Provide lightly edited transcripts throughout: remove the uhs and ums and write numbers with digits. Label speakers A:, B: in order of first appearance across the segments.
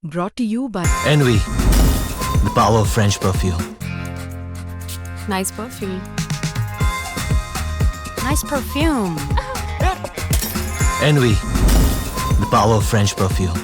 A: Brought to you by
B: Envy, the power of French perfume.
C: Nice perfume. Nice perfume.
B: Envy, the power of French perfume.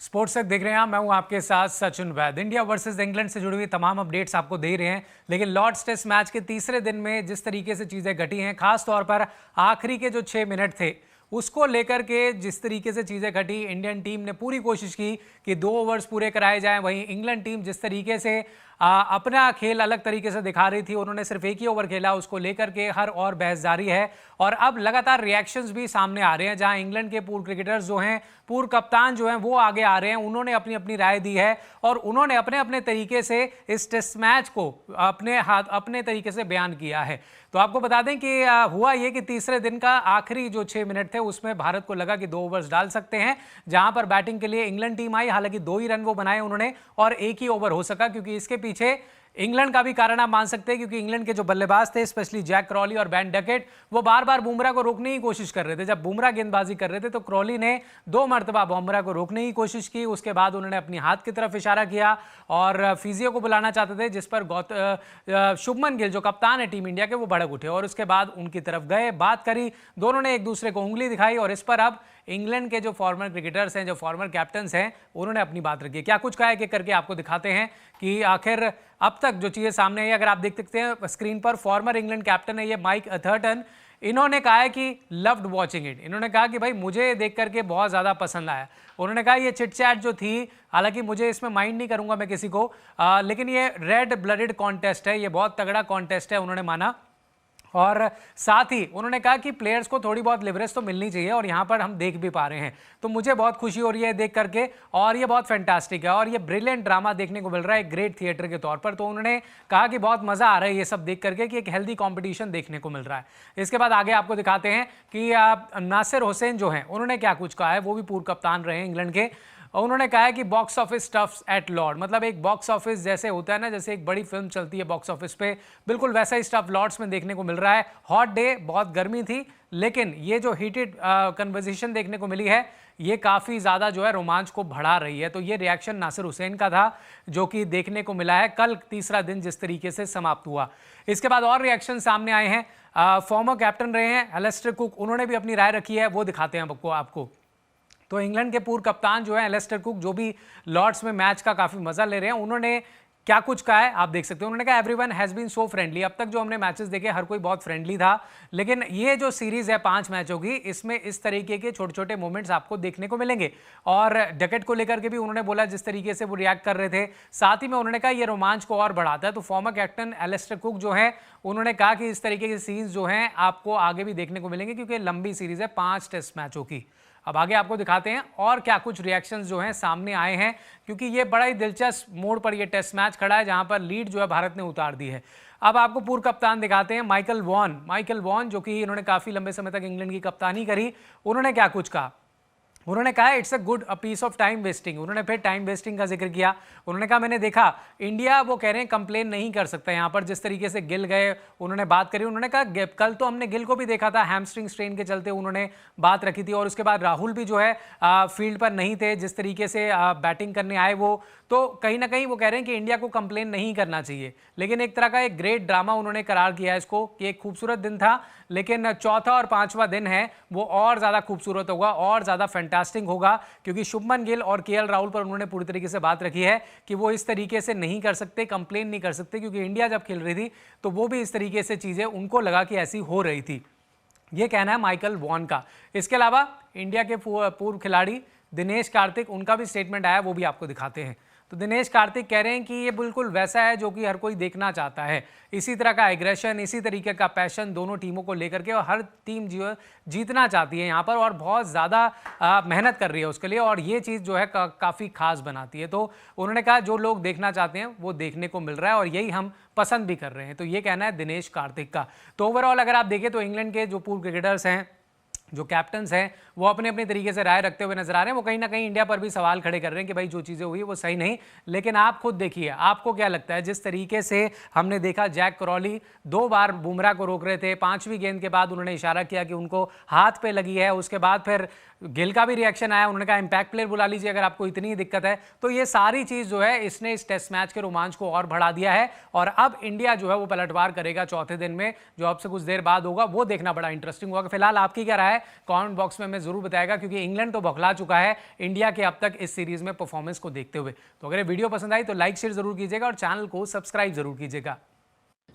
D: Sports तक देख रहे हैं मैं हूं आपके साथ सचिन वैद। इंडिया वर्सेस इंग्लैंड से जुड़ी हुई तमाम अपडेट्स आपको दे रहे हैं, लेकिन लॉर्ड्स टेस्ट मैच के तीसरे दिन में जिस तरीके से चीज़ें घटी हैं, खास तौर पर आखिरी के जो 6 मिनट थे उसको लेकर के जिस तरीके से चीज़ें घटी, इंडियन टीम ने पूरी कोशिश की कि 2 ओवर्स पूरे कराए जाएं। वहीं इंग्लैंड टीम जिस तरीके से अपना खेल अलग तरीके से दिखा रही थी, उन्होंने सिर्फ एक ही ओवर खेला, उसको लेकर के हर और बहस जारी है। और अब लगातार रिएक्शंस भी सामने आ रहे हैं, जहां इंग्लैंड के पूर्व क्रिकेटर्स जो हैं, पूर्व कप्तान जो हैं, वो आगे आ रहे हैं। उन्होंने अपनी अपनी राय दी है और उन्होंने अपने अपने तरीके से इस टेस्ट मैच को अपने तरीके से बयान किया है। तो आपको बता दें कि हुआ ये कि तीसरे दिन का आखिरी जो 6 मिनट थे उसमें भारत को लगा कि 2 ओवर्स डाल सकते हैं, जहां पर बैटिंग के लिए इंग्लैंड टीम आई। हालांकि 2 ही रन वो बनाए उन्होंने और एक ही ओवर हो सका, क्योंकि इसके पीछे इंग्लैंड का भी कारण आप मान सकते हैं, क्योंकि इंग्लैंड के जो बल्लेबाज थे, स्पेशली जैक क्रॉली और बेन डकेट, वो बार बार बुमराह को रोकने की कोशिश कर रहे थे। जब बुमराह गेंदबाजी कर रहे थे तो क्रॉली ने 2 मरतबा बुमराह को रोकने की कोशिश की। उसके बाद उन्होंने अपनी हाथ की तरफ इशारा किया और फिजियो को बुलाना चाहते थे, जिस पर शुभमन गिल जो कप्तान है टीम इंडिया के, वो भड़क उठे और उसके बाद उनकी तरफ गए, बात करी, दोनों ने एक दूसरे को उंगली दिखाई। और इस पर अब इंग्लैंड के जो फॉर्मर क्रिकेटर्स हैं, जो फॉर्मर कैप्टन्स हैं, उन्होंने अपनी बात रखी। क्या कुछ कहा है कि करके आपको दिखाते हैं कि आखिर अब तक जो चीज़ें सामने आई। अगर आप देख सकते हैं स्क्रीन पर, फॉर्मर इंग्लैंड कैप्टन है ये माइक अथर्टन। इन्होंने कहा है कि लव्ड वॉचिंग इट। इन्होंने कहा कि भाई मुझे देख करके बहुत ज़्यादा पसंद आया। उन्होंने कहा ये चिट चैट जो थी, हालांकि मुझे इसमें माइंड नहीं करूंगा मैं किसी को, लेकिन ये रेड ब्लडेड कॉन्टेस्ट है, ये बहुत तगड़ा कॉन्टेस्ट है, उन्होंने माना। और साथ ही उन्होंने कहा कि प्लेयर्स को थोड़ी बहुत लिवरेज तो मिलनी चाहिए और यहाँ पर हम देख भी पा रहे हैं, तो मुझे बहुत खुशी हो रही है देख करके। और ये बहुत फैंटास्टिक है और ये ब्रिलियंट ड्रामा देखने को मिल रहा है एक ग्रेट थिएटर के तौर पर। तो उन्होंने कहा कि बहुत मज़ा आ रहा है ये सब देख करके, कि एक हेल्दी कॉम्पिटिशन देखने को मिल रहा है। इसके बाद आगे आपको दिखाते हैं कि नासिर हुसैन जो हैं, उन्होंने क्या कुछ कहा है। वो भी पूर्व कप्तान रहे हैं इंग्लैंड के। उन्होंने कहा है कि box office stuffs at lord, मतलब एक बॉक्स ऑफिस जैसे होता है ना, जैसे एक बड़ी फिल्म चलती है बॉक्स ऑफिस पे, बिल्कुल वैसा ही स्टफ लॉर्ड्स में देखने को मिल रहा है। हॉट डे, बहुत गर्मी थी, लेकिन ये जो हीटेड कन्वर्सेशन देखने को मिली है, ये काफ़ी ज़्यादा जो है रोमांच को बढ़ा रही है। तो ये रिएक्शन नासिर हुसैन का था, जो कि देखने को मिला है कल तीसरा दिन जिस तरीके से समाप्त हुआ। इसके बाद और रिएक्शन सामने आए हैं। फॉर्मर कैप्टन रहे हैं एलिस्टर कुक, उन्होंने भी अपनी राय रखी है, वो दिखाते हैं आपको। तो इंग्लैंड के पूर्व कप्तान जो है एलिस्टर कुक, जो भी लॉर्ड्स में मैच का काफ़ी मज़ा ले रहे हैं, उन्होंने क्या कुछ कहा है आप देख सकते हैं। उन्होंने कहा everyone has been so friendly. अब तक जो हमने मैचेस देखे हर कोई बहुत फ्रेंडली था, लेकिन ये जो सीरीज़ है 5 मैचों की, इसमें इस तरीके के छोटे छोटे मोमेंट्स आपको देखने को मिलेंगे। और डकेट को लेकर के भी उन्होंने बोला जिस तरीके से वो रिएक्ट कर रहे थे, साथ ही में उन्होंने कहा ये रोमांच को और बढ़ाता है। तो फॉर्मर कैप्टन एलिस्टर कुक जो है, उन्होंने कहा कि इस तरीके के सीन्स जो हैं आपको आगे भी देखने को मिलेंगे, क्योंकि लंबी सीरीज़ है 5 टेस्ट मैचों की। अब आगे आपको दिखाते हैं और क्या कुछ रिएक्शंस जो हैं सामने आए हैं, क्योंकि ये बड़ा ही दिलचस्प मोड़ पर ये टेस्ट मैच खड़ा है, जहां पर लीड जो है भारत ने उतार दी है। अब आपको पूर्व कप्तान दिखाते हैं माइकल वॉन, जो कि इन्होंने काफ़ी लंबे समय तक इंग्लैंड की कप्तानी करी। उन्होंने क्या कुछ कहा। उन्होंने कहा it's a good piece of time wasting. उन्होंने फिर टाइम वेस्टिंग का जिक्र किया। उन्होंने कहा मैंने देखा इंडिया, वो कह रहे हैं कंप्लेन नहीं कर सकता यहाँ पर, जिस तरीके से गिल गए, उन्होंने बात करी। उन्होंने कहा कल तो हमने गिल को भी देखा था, हैमस्ट्रिंग स्ट्रेन के चलते उन्होंने बात रखी थी। और उसके बाद राहुल भी जो है फील्ड पर नहीं थे, जिस तरीके से बैटिंग करने आए वो, तो कहीं ना कहीं वो कह रहे हैं कि इंडिया को कंप्लेन नहीं करना चाहिए। लेकिन एक तरह का एक ग्रेट ड्रामा उन्होंने करार किया है इसको, कि एक खूबसूरत दिन था, लेकिन चौथा और 5वां दिन है वो और ज़्यादा खूबसूरत होगा और ज़्यादा फैंटास्टिक होगा, क्योंकि शुभमन गिल और केएल राहुल पर उन्होंने पूरी तरीके से बात रखी है कि वो इस तरीके से नहीं कर सकते, कंप्लेन नहीं कर सकते, क्योंकि इंडिया जब खेल रही थी तो वो भी इस तरीके से चीज़ें उनको लगा कि ऐसी हो रही थी। ये कहना है माइकल वॉन का। इसके अलावा इंडिया के पूर्व खिलाड़ी दिनेश कार्तिक, उनका भी स्टेटमेंट आया, वो भी आपको दिखाते हैं। तो दिनेश कार्तिक कह रहे हैं कि ये बिल्कुल वैसा है जो कि हर कोई देखना चाहता है, इसी तरह का एग्रेशन, इसी तरीके का पैशन दोनों टीमों को लेकर के, और हर टीम जीतना चाहती है यहाँ पर और बहुत ज़्यादा मेहनत कर रही है उसके लिए, और ये चीज़ जो है काफ़ी खास बनाती है। तो उन्होंने कहा जो लोग देखना चाहते हैं वो देखने को मिल रहा है और यही हम पसंद भी कर रहे हैं। तो ये कहना है दिनेश कार्तिक का। तो ओवरऑल अगर आप देखें तो इंग्लैंड के जो पूर्व क्रिकेटर्स हैं, जो कैप्टन्स हैं, वो अपने अपने तरीके से राय रखते हुए नजर आ रहे हैं। वो कहीं ना कहीं इंडिया पर भी सवाल खड़े कर रहे हैं कि भाई जो चीज़ें हुई वो सही नहीं। लेकिन आप खुद देखिए, आपको क्या लगता है, जिस तरीके से हमने देखा जैक क्रॉली 2 बार बुमराह को रोक रहे थे, 5वीं गेंद के बाद उन्होंने इशारा किया कि उनको हाथ पे लगी है, उसके बाद फिर गिल का भी रिएक्शन आया, उन्होंने कहा इंपैक्ट प्लेयर बुला लीजिए अगर आपको इतनी ही दिक्कत है। तो ये सारी चीज जो है इसने इस टेस्ट मैच के रोमांच को और बढ़ा दिया है और अब इंडिया जो है वो पलटवार करेगा चौथे दिन में, जो अब से कुछ देर बाद होगा, वो देखना बड़ा इंटरेस्टिंग होगा। फिलहाल आपकी क्या राय है कमेंट बॉक्स में हमें जरूर बताएगा, क्योंकि इंग्लैंड तो बौखला चुका है इंडिया के अब तक इस सीरीज में परफॉर्मेंस को देखते हुए। तो अगर ये वीडियो पसंद आई तो लाइक शेयर जरूर कीजिएगा और चैनल को सब्सक्राइब जरूर कीजिएगा।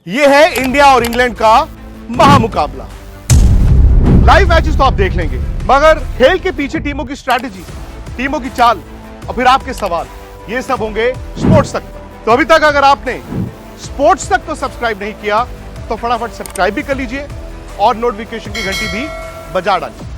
A: ये है इंडिया और इंग्लैंड का महामुकाबला। लाइव मैचेस तो आप देख लेंगे, मगर खेल के पीछे टीमों की स्ट्रैटेजी, टीमों की चाल और फिर आपके सवाल, ये सब होंगे स्पोर्ट्स तक। तो अभी तक अगर आपने स्पोर्ट्स तक तो सब्सक्राइब नहीं किया तो फटाफट सब्सक्राइब भी कर लीजिए और नोटिफिकेशन की घंटी भी बजा डालिए।